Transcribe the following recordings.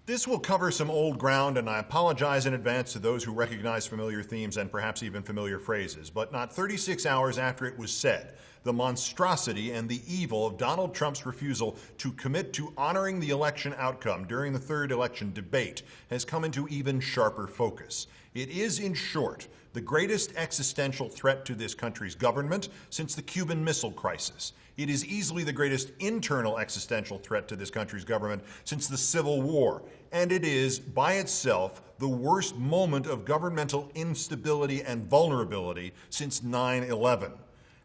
This will cover some old ground, and I apologize in advance to those who recognize familiar themes and perhaps even familiar phrases. But not 36 hours after it was said, the monstrosity and the evil of Donald Trump's refusal to commit to honoring the election outcome during the third election debate has come into even sharper focus. It is, in short, the greatest existential threat to this country's government since the Cuban Missile Crisis. It is easily the greatest internal existential threat to this country's government since the Civil War. And it is, by itself, the worst moment of governmental instability and vulnerability since 9/11.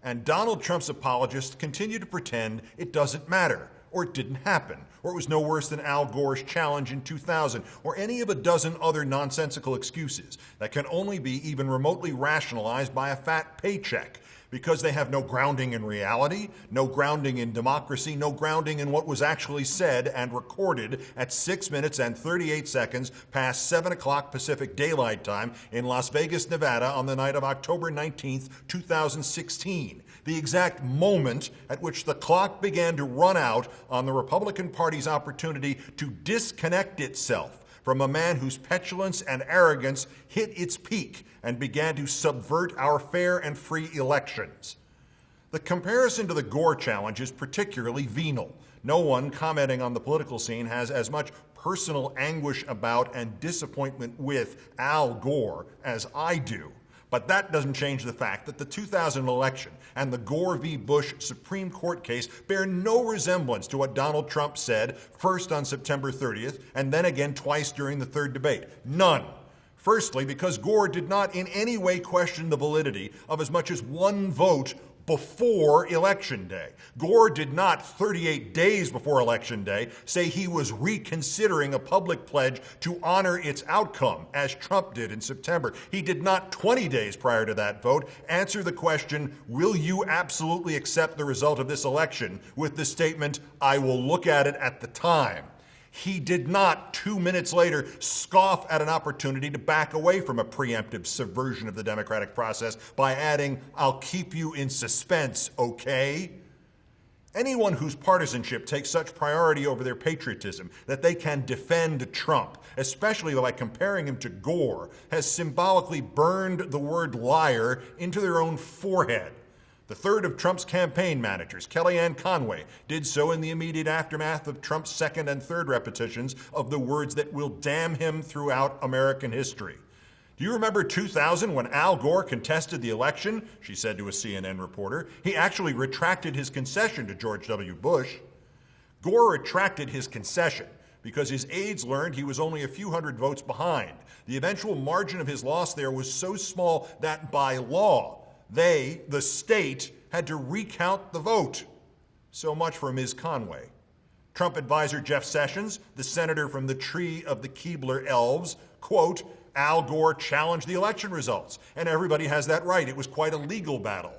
And Donald Trump's apologists continue to pretend it doesn't matter, or it didn't happen, or it was no worse than Al Gore's challenge in 2000, or any of a dozen other nonsensical excuses that can only be even remotely rationalized by a fat paycheck, because they have no grounding in reality, no grounding in democracy, no grounding in what was actually said and recorded at 6 minutes and 38 seconds past 7 o'clock Pacific Daylight Time in Las Vegas, Nevada on the night of October 19th, 2016, the exact moment at which the clock began to run out on the Republican Party's opportunity to disconnect itself from a man whose petulance and arrogance hit its peak and began to subvert our fair and free elections. The comparison to the Gore challenge is particularly venal. No one commenting on the political scene has as much personal anguish about and disappointment with Al Gore as I do. But that doesn't change the fact that the 2000 election and the Gore v. Bush Supreme Court case bear no resemblance to what Donald Trump said, first on September 30th and then again twice during the third debate. None. Firstly, because Gore did not in any way question the validity of as much as one vote before Election Day. Gore did not, 38 days before Election Day, say he was reconsidering a public pledge to honor its outcome, as Trump did in September. He did not, 20 days prior to that vote, answer the question, will you absolutely accept the result of this election, with the statement, I will look at it at the time. He did not, 2 minutes later, scoff at an opportunity to back away from a preemptive subversion of the democratic process by adding, I'll keep you in suspense, okay? Anyone whose partisanship takes such priority over their patriotism that they can defend Trump, especially by comparing him to Gore, has symbolically burned the word liar into their own forehead. The third of Trump's campaign managers, Kellyanne Conway, did so in the immediate aftermath of Trump's second and third repetitions of the words that will damn him throughout American history. Do you remember 2000 when Al Gore contested the election? She said to a CNN reporter. He actually retracted his concession to George W. Bush. Gore retracted his concession because his aides learned he was only a few hundred votes behind. The eventual margin of his loss there was so small that by law, they, the state, had to recount the vote. So much for Ms. Conway. Trump advisor Jeff Sessions, the senator from the tree of the Keebler elves, quote, Al Gore challenged the election results, and everybody has that right. It was quite a legal battle.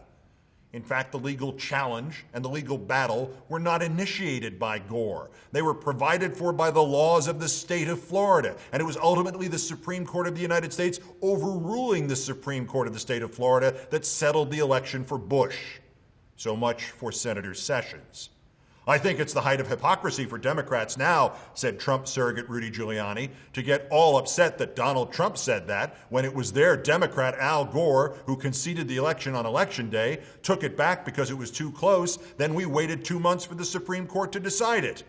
In fact, the legal challenge and the legal battle were not initiated by Gore. They were provided for by the laws of the state of Florida, and it was ultimately the Supreme Court of the United States overruling the Supreme Court of the state of Florida that settled the election for Bush. So much for Senator Sessions. I think it's the height of hypocrisy for Democrats now, said Trump surrogate Rudy Giuliani, to get all upset that Donald Trump said that when it was their Democrat Al Gore who conceded the election on Election Day, took it back because it was too close, then we waited 2 months for the Supreme Court to decide it.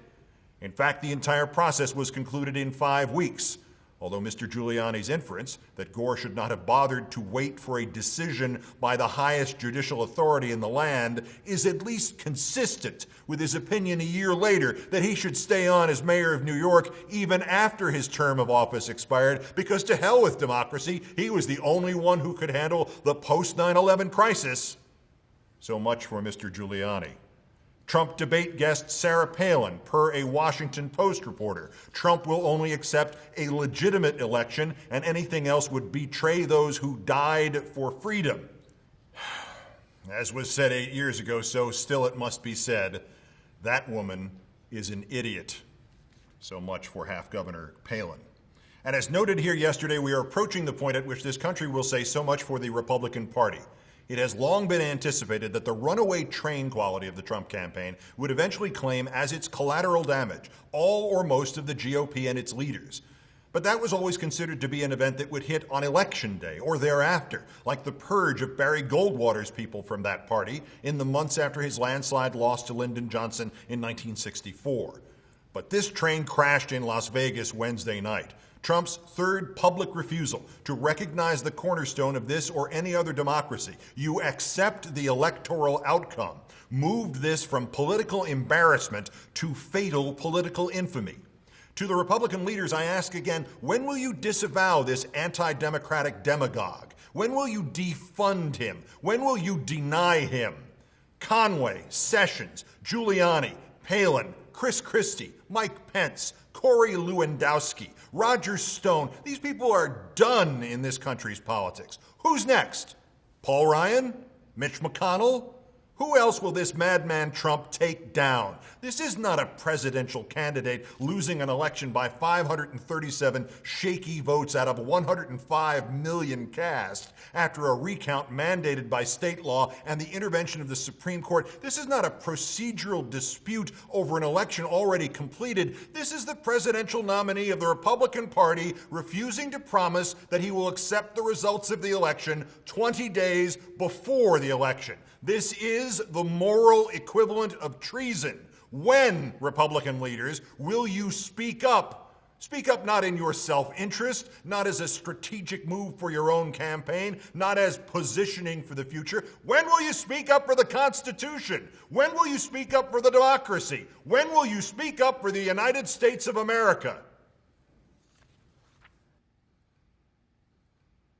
In fact, the entire process was concluded in 5 weeks. Although Mr. Giuliani's inference that Gore should not have bothered to wait for a decision by the highest judicial authority in the land is at least consistent with his opinion a year later that he should stay on as mayor of New York even after his term of office expired, because to hell with democracy, he was the only one who could handle the post-9/11 crisis. So much for Mr. Giuliani. Trump debate guest Sarah Palin, per a Washington Post reporter. Trump will only accept a legitimate election, and anything else would betray those who died for freedom. As was said 8 years ago, so still it must be said, that woman is an idiot. So much for half Governor Palin. And as noted here yesterday, we are approaching the point at which this country will say so much for the Republican Party. It has long been anticipated that the runaway train quality of the Trump campaign would eventually claim as its collateral damage all or most of the GOP and its leaders. But that was always considered to be an event that would hit on Election Day or thereafter, like the purge of Barry Goldwater's people from that party in the months after his landslide loss to Lyndon Johnson in 1964. But this train crashed in Las Vegas Wednesday night. Trump's third public refusal to recognize the cornerstone of this or any other democracy, you accept the electoral outcome, moved this from political embarrassment to fatal political infamy. To the Republican leaders, I ask again, when will you disavow this anti-democratic demagogue? When will you defund him? When will you deny him? Conway, Sessions, Giuliani, Palin, Chris Christie, Mike Pence, Corey Lewandowski, Roger Stone, these people are done in this country's politics. Who's next? Paul Ryan? Mitch McConnell? Who else will this madman Trump take down? This is not a presidential candidate losing an election by 537 shaky votes out of 105 million cast after a recount mandated by state law and the intervention of the Supreme Court. This is not a procedural dispute over an election already completed. This is the presidential nominee of the Republican Party refusing to promise that he will accept the results of the election 20 days before the election. This is the moral equivalent of treason. When, Republican leaders, will you speak up? Speak up not in your self-interest, not as a strategic move for your own campaign, not as positioning for the future. When will you speak up for the Constitution? When will you speak up for the democracy? When will you speak up for the United States of America?